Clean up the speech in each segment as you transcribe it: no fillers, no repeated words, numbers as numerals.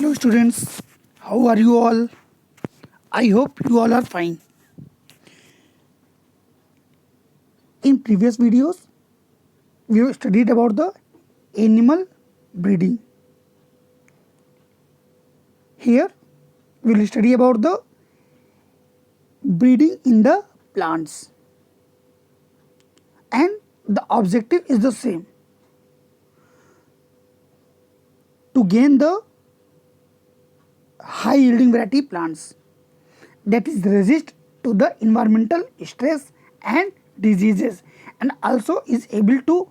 Hello students, how are you all? I hope you all are fine. In previous videos, we have studied about the animal breeding. Here, we will study about the breeding in the plants. And the objective is the same. To gain the high yielding variety plants that is resist to the environmental stress and diseases, and also is able to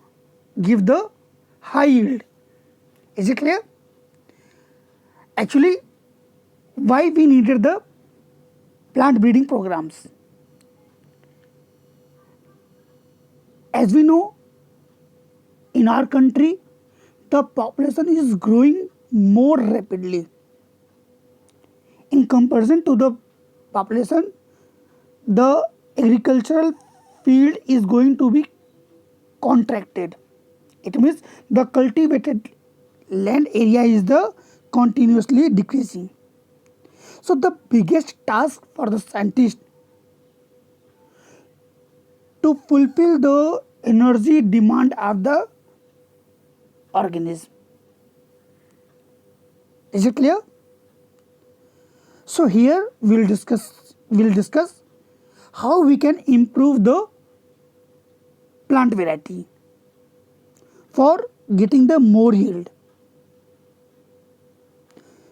give the high yield. Is it clear? Actually, why we needed the plant breeding programs? As we know, in our country, the population is growing more rapidly. In comparison to the population, the agricultural field is going to be contracted. It means the cultivated land area is the continuously decreasing. So the biggest task for the scientist to fulfill the energy demand of the organism. Is it clear? So here we'll discuss how we can improve the plant variety for getting the more yield.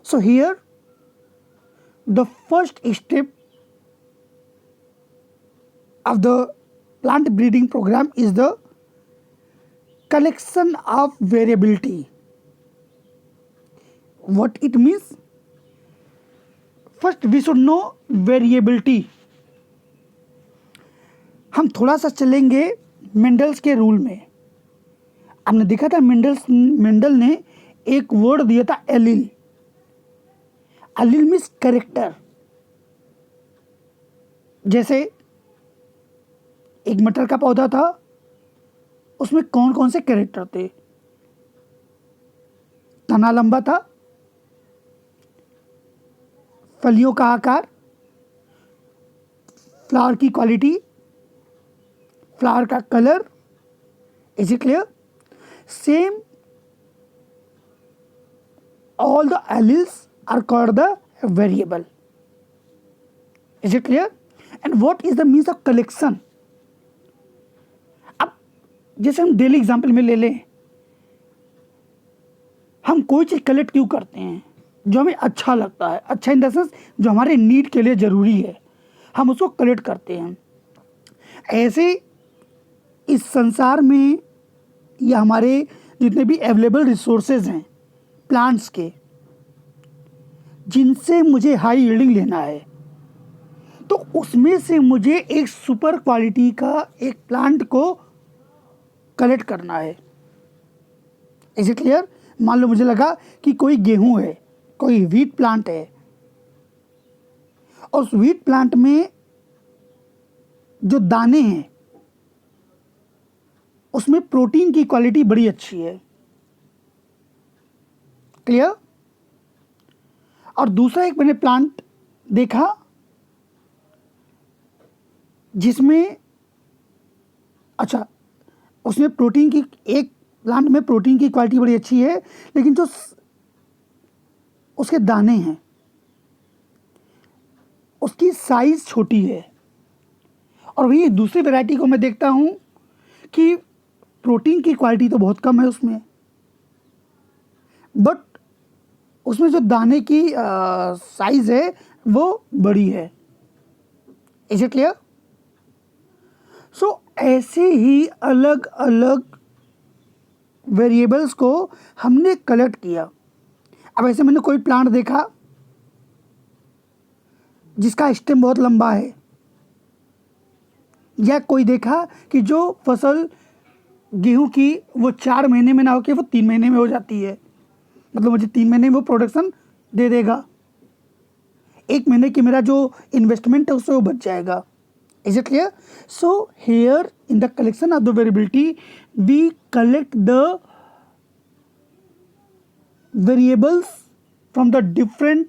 So here the first step of the plant breeding program is the collection of variability. What it means? First we should know variability. हम थोड़ा सा चलेंगे Mendel's के rule में. आपने देखा था Mendel ने एक वर्ड दिया था एलील. Allele means character. जैसे एक मटर का पौधा था, उसमें कौन कौन से कैरेक्टर थे? तना लंबा था, फलियों का आकार, फ्लावर की क्वालिटी, फ्लावर का colour. Is it clear? Same all the alleles are called the variable. Is it clear? And what is the means of collection? अब जैसे हम डेली एग्जाम्पल में ले लें, हम कोई चीज़ कलेक्ट क्यों करते हैं? जो हमें अच्छा लगता है, अच्छा इन द सेंस जो हमारे नीड के लिए ज़रूरी है, हम उसको कलेक्ट करते हैं. ऐसे इस संसार में या हमारे जितने भी अवेलेबल रिसोर्सेज हैं प्लांट्स के, जिनसे मुझे हाई यील्डिंग लेना है, तो उसमें से मुझे एक सुपर क्वालिटी का एक प्लांट को कलेक्ट करना है. Is it clear? मान लो मुझे लगा कि कोई गेहूं है, कोई व्हीट प्लांट है, और उस व्हीट प्लांट में जो दाने हैं उसमें प्रोटीन की क्वालिटी बड़ी अच्छी है. क्लियर? और दूसरा एक मैंने प्लांट देखा जिसमें अच्छा उसमें प्रोटीन की, एक प्लांट में प्रोटीन की क्वालिटी बड़ी अच्छी है, लेकिन जो उसके दाने हैं उसकी साइज छोटी है. और वही दूसरी वैरायटी को मैं देखता हूं कि प्रोटीन की क्वालिटी तो बहुत कम है उसमें, बट उसमें जो दाने की साइज है वो बड़ी है. Is it clear? सो ऐसे ही अलग अलग वेरिएबल्स को हमने कलेक्ट किया. अब ऐसे मैंने कोई प्लांट देखा जिसका स्टेम बहुत लंबा है, या कोई देखा कि जो फसल गेहूं की वो 4 महीने में ना होकर वो 3 महीने में हो जाती है, मतलब मुझे 3 महीने में वो प्रोडक्शन दे देगा. 1 महीने की मेरा जो इन्वेस्टमेंट है उससे वो बच जाएगा. Is it clear? So here in the collection of the variability we collect the variables from the different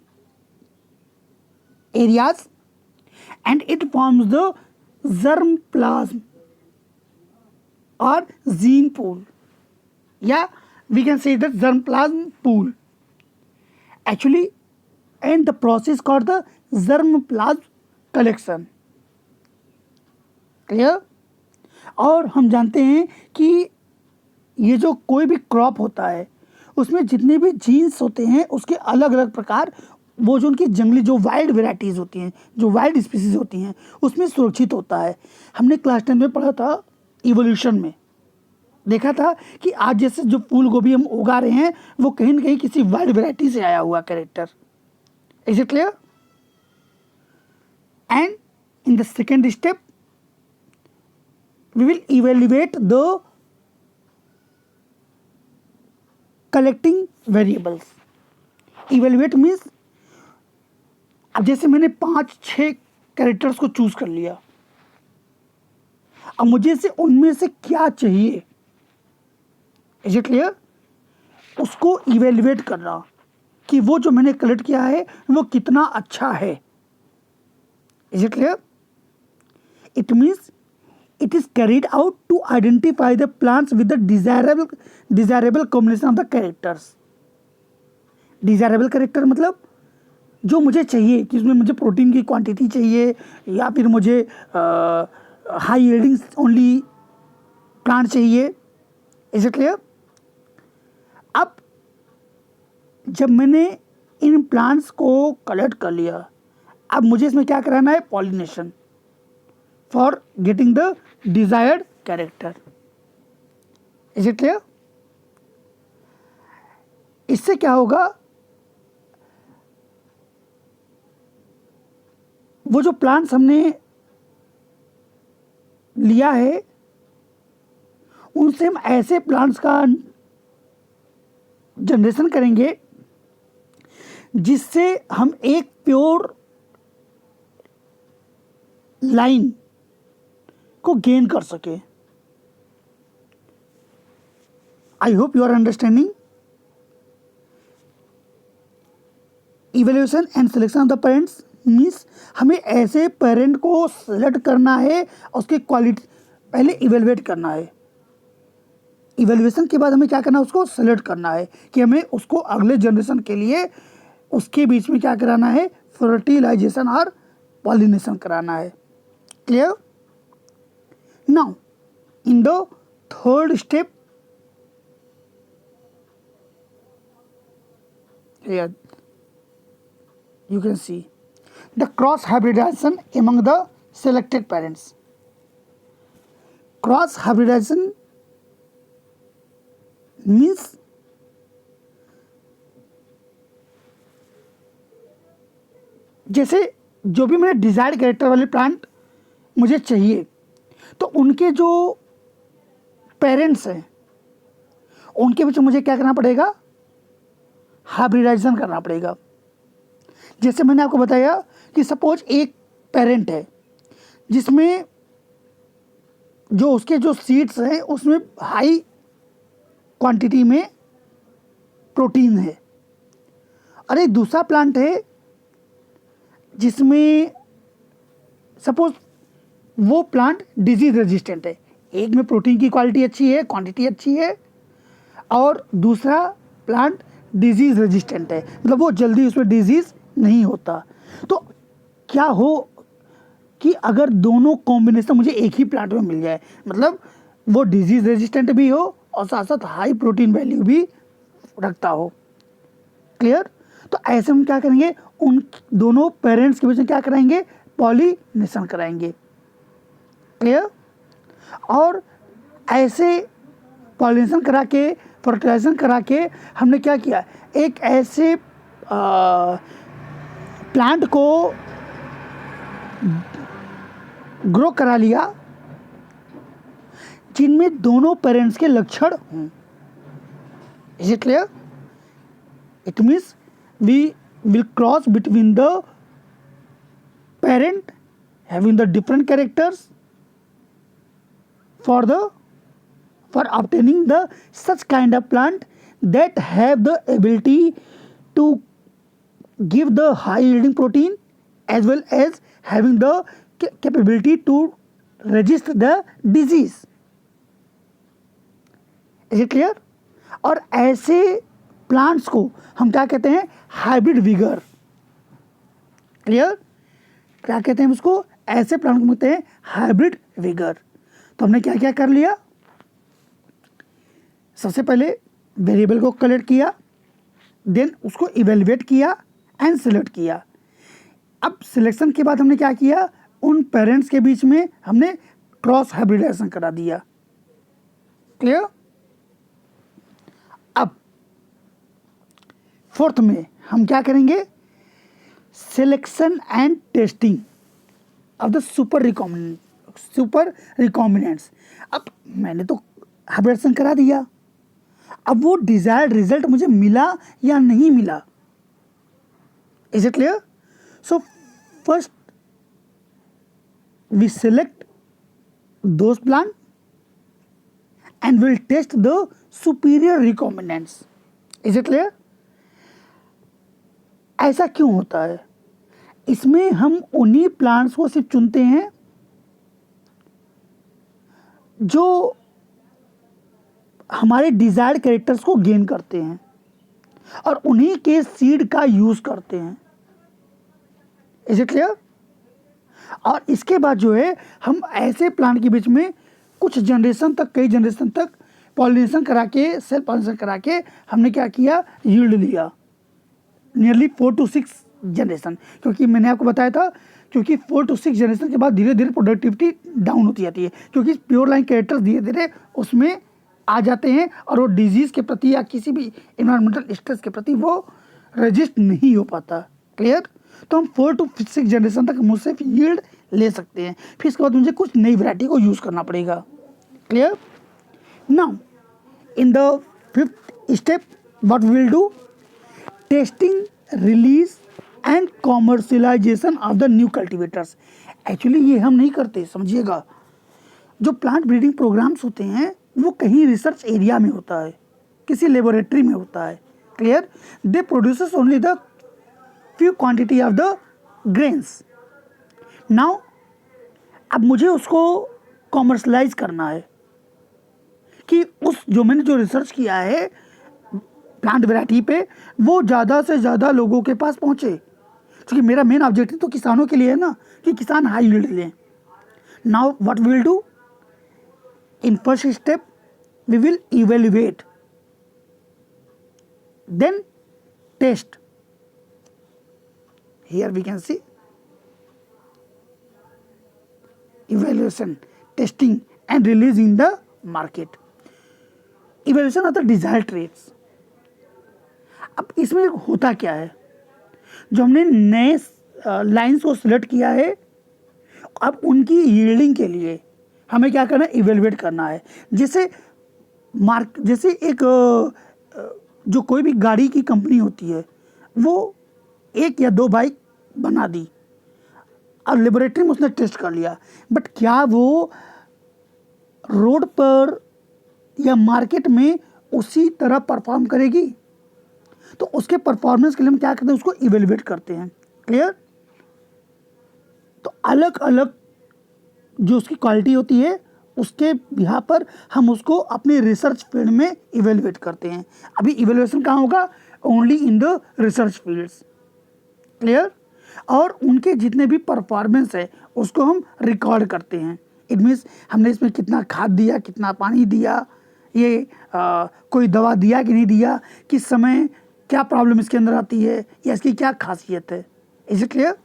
areas and it forms the germplasm or gene pool. Yeah, we can say that germplasm pool. Actually, and the process called the germplasm collection. Clear? और हम जानते हैं कि ये जो कोई भी crop होता है उसमें जितने भी जीन्स होते हैं उसके अलग अलग प्रकार वो जो उनकी जंगली जो वाइल्ड वेराइटीज़ होती हैं, जो वाइल्ड स्पीसीज होती हैं, उसमें सुरक्षित होता है। हमने क्लास 10 में पढ़ा था, इवोल्यूशन में देखा था कि आज जैसे जो फूल गोभी हम उगा रहे हैं वो कहीं ना कहीं किसी वाइल्ड वेराइटी से आया हुआ character. Is it clear? And in the second step we will evaluate the collecting variables. Evaluate means अब जैसे मैंने 5-6 कैरेक्टर्स को चूज कर लिया, अब मुझे से उनमें से क्या चाहिए, इज इट क्लियर? उसको इवेल्युएट करना कि वो जो मैंने कलेक्ट किया है वो कितना अच्छा है। Is it clear? It means it is carried out to identify the plants with the desirable combination of the characters. desirable character मतलब जो मुझे चाहिए कि उसमें मुझे प्रोटीन की क्वांटिटी चाहिए या फिर मुझे हाई यील्डिंग ओनली प्लांट चाहिए। Is it clear? अब जब मैंने इन प्लांट्स को कलेक्ट कर लिया, अब मुझे इसमें क्या कराना है? Pollination for getting the desired character. Is it clear? इससे क्या होगा? वो जो प्लांट्स हमने लिया है उनसे हम ऐसे प्लांट्स का जनरेशन करेंगे जिससे हम एक प्योर लाइन को गेन कर सके। I hope you are understanding. Evaluation and selection of the parents means हमें ऐसे पेरेंट को सिलेक्ट करना है, उसकी क्वालिटी पहले इवेलुएट करना है। इवेल्युएशन के बाद हमें क्या करना है? उसको सिलेक्ट करना है कि हमें उसको अगले जनरेशन के लिए उसके बीच में क्या कराना है? फर्टिलाइजेशन और पॉलिनेशन कराना है। Clear? Now, in the third step, here you can see the cross hybridization among the selected parents. Cross hybridization means जैसे जो भी मैंने डिजायर्ड कैरेक्टर वाले प्लांट मुझे चाहिए तो उनके जो पेरेंट्स हैं उनके बीच मुझे क्या करना पड़ेगा? हाइब्रिडाइजेशन करना पड़ेगा। जैसे मैंने आपको बताया कि सपोज एक पेरेंट है जिसमें जो उसके जो सीड्स हैं उसमें हाई क्वांटिटी में प्रोटीन है, और एक दूसरा प्लांट है जिसमें सपोज वो प्लांट डिजीज रेजिस्टेंट है। एक में प्रोटीन की क्वालिटी अच्छी है, क्वांटिटी अच्छी है, और दूसरा प्लांट डिजीज रेजिस्टेंट है, मतलब वो जल्दी उसमें डिजीज नहीं होता। तो क्या हो कि अगर दोनों कॉम्बिनेशन मुझे एक ही प्लांट में मिल जाए, मतलब वो डिजीज रेजिस्टेंट भी हो और साथ साथ हाई प्रोटीन वैल्यू भी रखता हो। क्लियर? तो ऐसे हम क्या करेंगे? उन दोनों पेरेंट्स के बीच में क्या कराएंगे? पॉलिनेशन कराएंगे। क्लियर? और ऐसे पॉलिनेशन करा के, फर्टिलाइजेशन करा के हमने क्या किया? एक ऐसे प्लांट को ग्रो करा लिया जिनमें दोनों पेरेंट्स के लक्षण हों। Is it clear? It means we will cross between the parent having the different characters for obtaining the such kind of plant that have the ability to give the high yielding protein as well as having the capability to resist the disease. Is it clear? और ऐसे plants को हम क्या कहते हैं? Hybrid vigour. Clear? क्या कहते हैं उसको? ऐसे प्लांट को कहते हैं हाइब्रिड विगर. तो हमने क्या क्या कर लिया? सबसे पहले वेरिएबल को कलेक्ट किया, देन उसको इवेल्युएट किया एंड सिलेक्ट किया. अब सिलेक्शन के बाद हमने क्या किया? उन पेरेंट्स के बीच में हमने क्रॉस हाइब्रिडाइजेशन करा दिया. क्लियर? अब फोर्थ में हम क्या करेंगे? Selection and testing of the super recombinants. अब मैंने तो हाइब्रिडाइजेशन करा दिया, अब वो डिजायर्ड रिजल्ट मुझे मिला या नहीं मिला. Is it clear? So first we select those plant and will test the superior recombinants. Is it clear? ऐसा क्यों होता है? इसमें हम उन्हीं प्लांट्स को सिर्फ चुनते हैं जो हमारे डिजायर्ड कैरेक्टर्स को गेन करते हैं और उन्हीं के सीड का यूज करते हैं. Is it clear? और इसके बाद जो है हम ऐसे प्लांट के बीच में कुछ जनरेशन तक, कई जनरेशन तक पॉलिनेशन करा के, सेल्फ पॉलिनेशन करा के हमने क्या किया? यील्ड लिया. Nearly 4 to 6 generation. क्योंकि मैंने आपको बताया था, क्योंकि 4 to 6 जनरेशन के बाद धीरे धीरे प्रोडक्टिविटी डाउन होती जाती है, क्योंकि प्योर लाइन कैरेक्टर्स धीरे धीरे उसमें आ जाते हैं और वो डिजीज़ के प्रति या किसी भी इन्वायरमेंटल स्ट्रेस के प्रति वो रजिस्ट नहीं हो पाता. क्लियर? तो हम 4 to 6 जनरेशन तक मुझसे यील्ड ले सकते हैं. फिर इसके बाद मुझे कुछ नई वैरायटी को यूज़ करना पड़ेगा. Clear? Now in the fifth step what we will do? Testing, release and commercialization of the new cultivators. Actually ये हम नहीं करते, समझिएगा. जो प्लांट ब्रीडिंग प्रोग्राम्स होते हैं वो कहीं रिसर्च एरिया में होता है, किसी लेबोरेटरी में होता है. Clear? They produces only the few quantity of the grains. Now अब मुझे उसको कॉमर्शलाइज करना है कि उस जो मैंने जो रिसर्च किया है प्लांट वैरायटी पे वो ज़्यादा से ज़्यादा लोगों के पास पहुँचे. क्योंकि मेरा मेन ऑब्जेक्टिव तो किसानों के लिए है ना, कि किसान हाई यील्ड लें. Now what we will do? In first step, we will evaluate, then test. Here we can see evaluation, testing and release in the market. Evaluation of the desired traits. अब इसमें होता क्या है? जो हमने नए lines को सिलेक्ट किया है, अब उनकी यील्डिंग के लिए हमें क्या करना है? इवेलुएट करना है. जैसे एक जो कोई भी गाड़ी की कंपनी होती है वो 1 या 2 बाइक बना दी और लेबोरेटरी में उसने टेस्ट कर लिया, बट क्या वो रोड पर या मार्केट में उसी तरह परफॉर्म करेगी? तो उसके परफॉर्मेंस के लिए हम क्या करते हैं? उसको इवेलुएट करते हैं. क्लियर? तो अलग अलग जो उसकी क्वालिटी होती है उसके यहाँ पर हम उसको अपने रिसर्च फील्ड में इवेलुएट करते हैं. अभी इवेलुएशन कहाँ होगा? Only in the research fields. Clear? और उनके जितने भी परफॉर्मेंस है उसको हम रिकॉर्ड करते हैं. इट मीन्स हमने इसमें कितना खाद दिया, कितना पानी दिया, ये कोई दवा दिया कि नहीं दिया, किस समय क्या प्रॉब्लम इसके अंदर आती है या इसकी क्या खासियत है. Is it clear?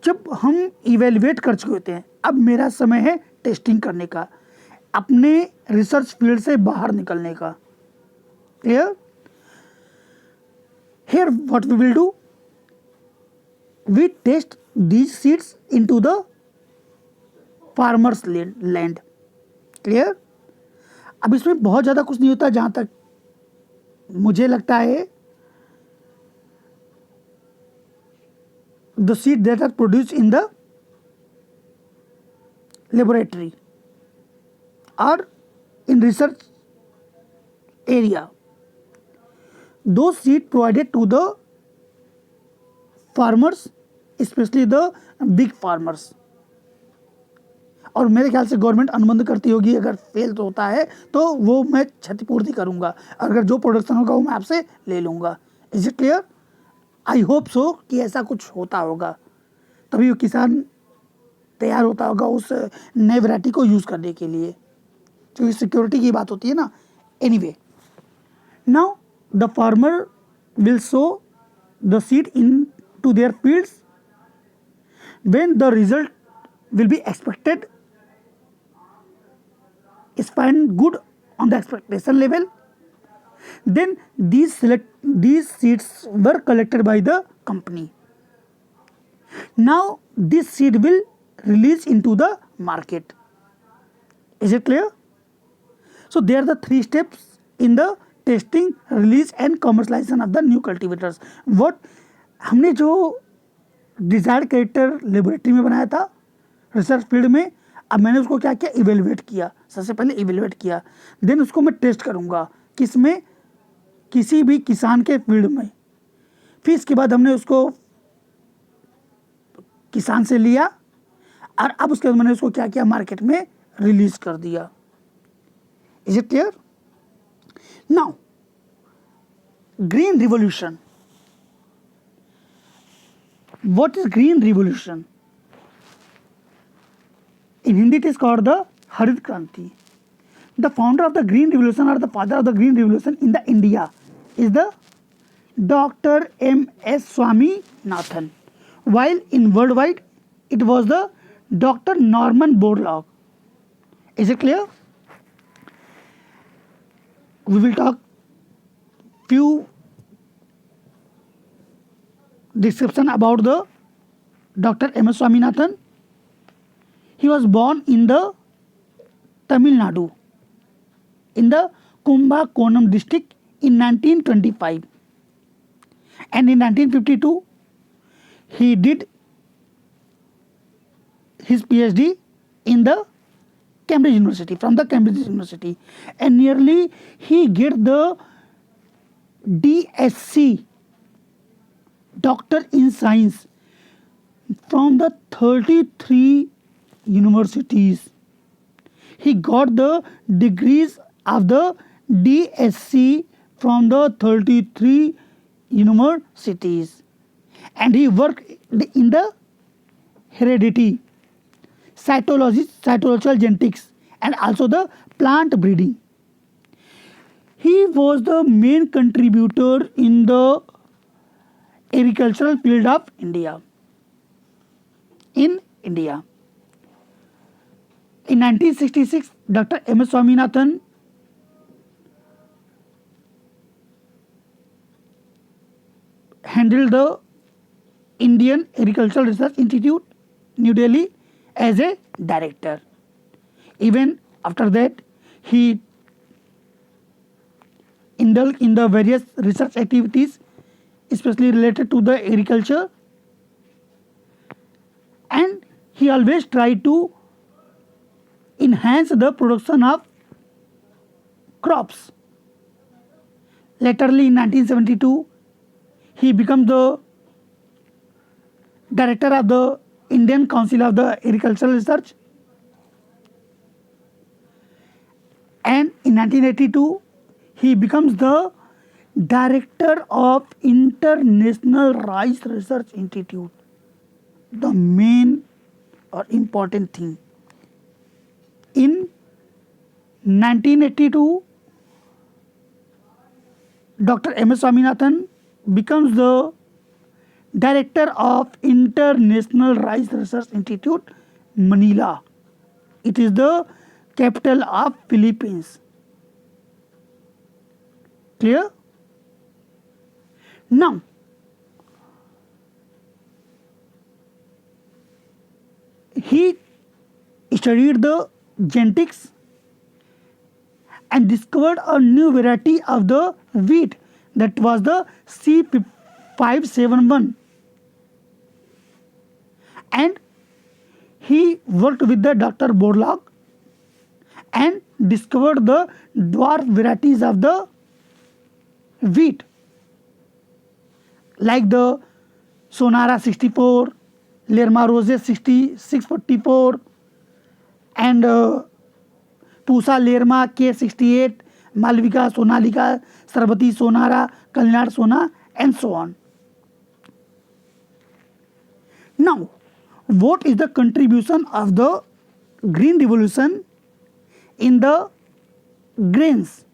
जब हम इवेलुएट कर चुके होते हैं, अब मेरा समय है टेस्टिंग करने का, अपने रिसर्च फील्ड से बाहर निकलने का. Clear? Here what we will do? We test these seeds into the farmers land. Clear? अब इसमें बहुत ज़्यादा कुछ नहीं होता जहाँ तक मुझे लगता है. The seed that are produced in the laboratory or in research area, those seed provided to the farmers, specially the big farmers. और मेरे ख्याल से गवर्नमेंट अनुबंध करती होगी, अगर फेल तो होता है तो वो मैं क्षतिपूर्ति करूंगा, अगर जो प्रोडक्शन होगा वो मैं आपसे ले लूंगा। Is it clear? I hope so कि ऐसा कुछ होता होगा, तभी वो किसान तैयार होता होगा उस नए वैरायटी को यूज़ करने के लिए, क्योंकि सिक्योरिटी की बात होती है ना। Anyway, now the farmer will sow the seed into their fields when the result will be expected is find good on the expectation level, then these seeds were collected by the company. Now this seed will release into the market. Is it clear? So there are the 3 steps in the testing, release and commercialization of the new cultivators. What हमने जो desired character laboratory में बनाया था research field में, अब मैंने उसको क्या किया, इवेलुएट किया। सबसे पहले इवेलुएट किया, देन उसको मैं टेस्ट करूँगा किसमें, किसी भी किसान के फील्ड में। फिर इसके बाद हमने उसको किसान से लिया और अब उसके बाद मैंने उसको क्या किया, मार्केट में रिलीज कर दिया। Is it clear? Now green revolution. What is green revolution? In Hindi it is called the Harit Kranti. The founder of the green revolution or the father of the green revolution in the India is the Dr. M.S. Swaminathan, while in worldwide it was the Dr. Norman Borlaug. Is it clear? We will talk few description about the Dr. M.S. Swaminathan. He was born in the Tamil Nadu in the Kumbakonam district in 1925, and in 1952 he did his PhD in the Cambridge University, from the Cambridge University, and nearly he get the DSc, Doctor in Science, from the 33 universities. He got the degrees of the DSc from the 33 universities, and he worked in the heredity, cytological genetics, and also the plant breeding. He was the main contributor in the agricultural field of India. In India, in 1966, Dr. M.S. Swaminathan handled the Indian Agricultural Research Institute, New Delhi, as a director. Even after that, he indulged in the various research activities, especially related to the agriculture, and he always tried to enhance the production of crops. Laterly, in 1972, he became the director of the Indian Council of the Agricultural Research, and in 1982 he becomes the director of International Rice Research Institute. The main or important thing, in 1982 Dr. M.S. Swaminathan becomes the director of International Rice Research Institute, Manila. It is the capital of Philippines. Clear? Now, he studied the genetics and discovered a new variety of the wheat, that was the C571, and he worked with the Dr. Borlaug and discovered the dwarf varieties of the wheat, like the Sonara 64, Lerma Rose 644, and Pusa Lerma K68, Malvika Sonalika, Sarvati Sonara, Kalnar Sona, and so on. Now, what is the contribution of the Green Revolution in the grains?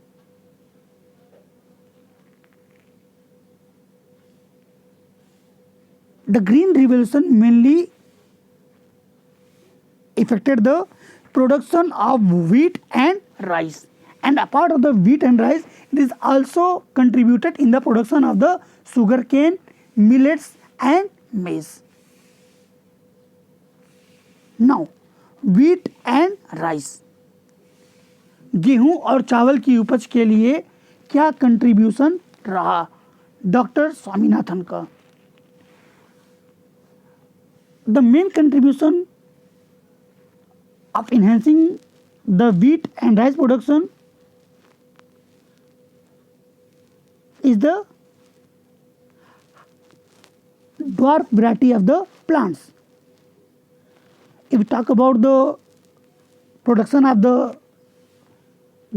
The Green Revolution mainly affected the production of wheat and rice, and apart of the wheat and rice, it is also contributed in the production of the sugarcane, millets, and maize. Now, wheat and rice, गेहूं और चावल की उपज के लिए क्या contribution रहा doctor Swaminathan का? The main contribution of enhancing the wheat and rice production is the dwarf variety of the plants. If we talk about the production of the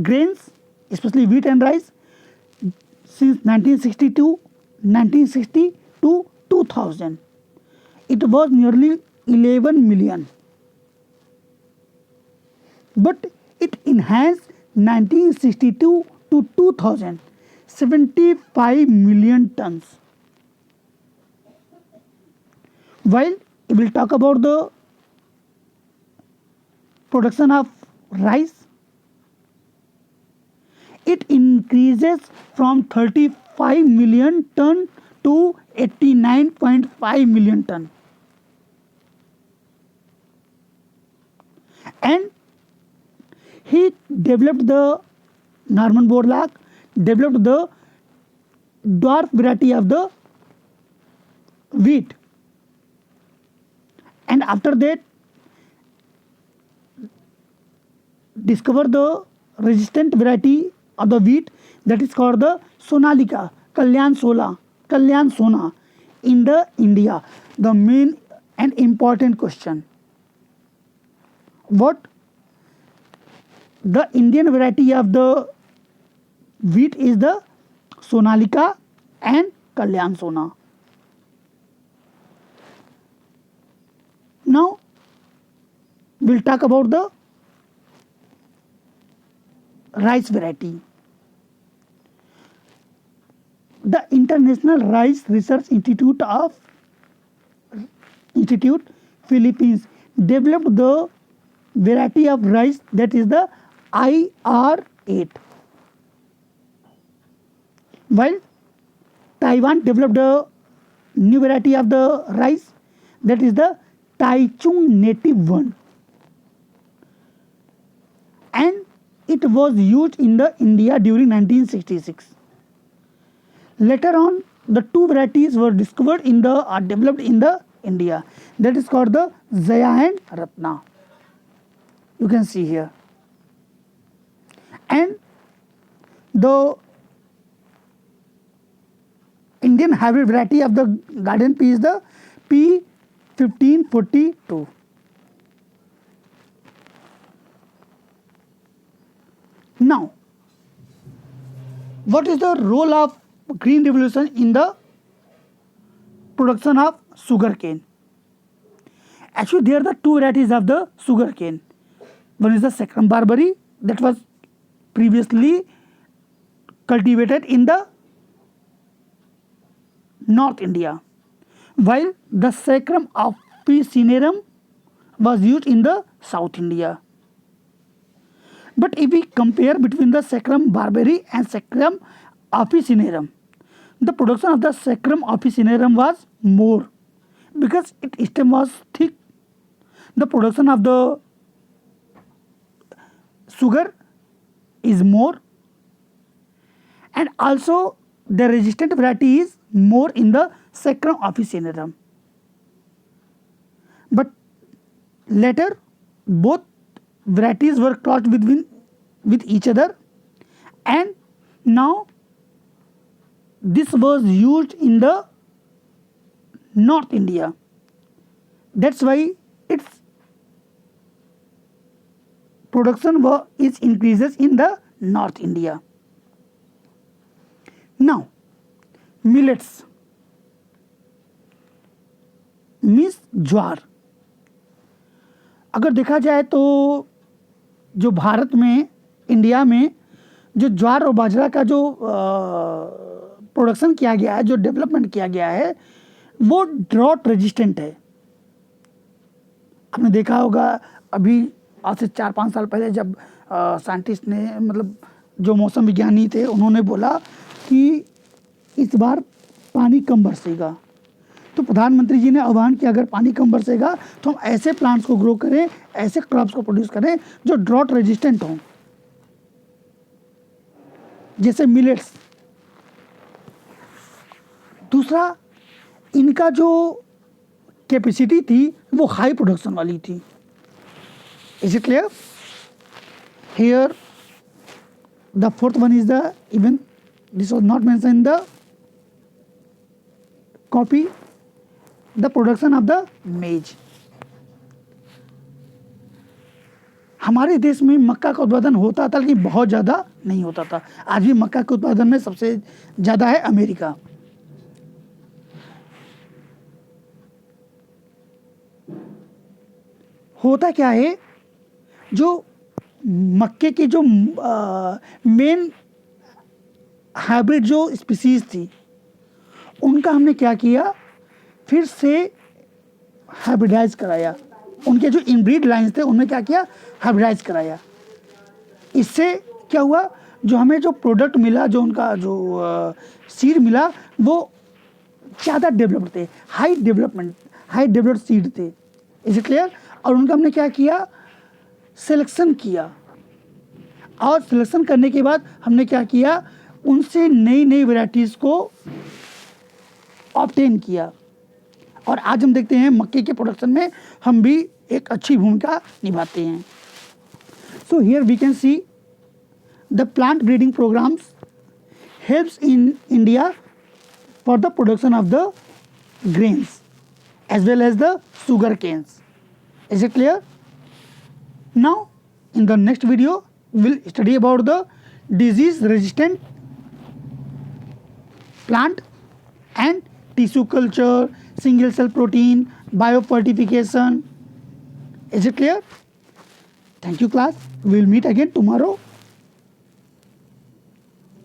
grains, especially wheat and rice, since 1960 to 2000, it was nearly 11 million. But it enhanced 1962 to 2000, 75 million tons. While we will talk about the production of rice, it increases from 35 million ton to 89.5 million ton. And he developed the Norman Borlaug, developed the dwarf variety of the wheat, and after that discovered the resistant variety of the wheat that is called the Sonalika, Kalyan Sona in the India. The main and important question: what the Indian variety of the wheat is the Sonalika and Kalyan Sona. Now we'll talk about the rice variety. The International Rice Research Institute Philippines developed the variety of rice that is the IR8, while Taiwan developed a new variety of the rice that is the Taichung Native 1, and it was used in the India during 1966. Later on, the two varieties were discovered developed in the India, that is called the Jaya and Ratna. You can see here. And the Indian hybrid variety of the garden pea is the P1542. Now, what is the role of Green Revolution in the production of sugarcane? Actually, there are the two varieties of the sugarcane. One is the Saccharum barbary that was previously cultivated in the North India, while the Saccharum officinarum was used in the South India. But if we compare between the Saccharum barbary and Saccharum officinarum, the production of the Saccharum officinarum was more because its stem was thick. The production of the sugar is more, and also the resistant variety is more in the Saccharum officinarum. But later, both varieties were crossed with each other, and now this was used in the North India. That's why its production is increases in the North India. Now, millets means jowar. अगर देखा जाए तो जो भारत में, India में जो ज्वार और बाजरा का जो प्रोडक्शन किया गया है, जो डेवलपमेंट किया गया है, वो ड्रॉट रेजिस्टेंट है. आपने देखा होगा अभी आज से 4-5 साल पहले जब साइंटिस्ट ने, मतलब जो मौसम विज्ञानी थे, उन्होंने बोला कि इस बार पानी कम बरसेगा, तो प्रधानमंत्री जी ने आह्वान किया अगर पानी कम बरसेगा तो हम ऐसे प्लांट्स को ग्रो करें, ऐसे क्रॉप्स को प्रोड्यूस करें जो ड्रॉट रेजिस्टेंट हों, जैसे मिलेट्स. दूसरा, इनका जो कैपेसिटी थी वो हाई प्रोडक्शन वाली थी. Is it clear? Here the fourth one is the, even this was not mention in the copy, the production of the मेज. हमारे देश में मक्का का उत्पादन होता था लेकिन बहुत ज़्यादा नहीं होता था. आज भी मक्का के उत्पादन में सबसे ज़्यादा है अमेरिका. होता क्या है, जो मक्के की जो मेन हाइब्रिड जो स्पीसीज थी, उनका हमने क्या किया, फिर से हाइब्रिडाइज कराया. उनके जो इनब्रीड लाइन्स थे उनमें क्या किया, हाइब्रिडाइज कराया. इससे क्या हुआ, जो हमें जो प्रोडक्ट मिला, जो उनका जो सीड मिला, वो ज़्यादा डेवलप्ड थे, हाई डेवलप्ड सीड थे. Is it clear? और उनका हमने क्या किया, सिलेक्शन किया. और सिलेक्शन करने के बाद हमने क्या किया, उनसे नई नई वैरायटीज़ को ऑब्टेन किया. और आज हम देखते हैं मक्के के प्रोडक्शन में हम भी एक अच्छी भूमिका निभाते हैं. So here we can see the plant breeding programmes helps in India for the production of the grains as well as the sugar canes. Is it clear? Now in the next video we will study about the disease resistant plant and tissue culture, single cell protein, biofortification. Is it clear? Thank you class. We will meet again tomorrow.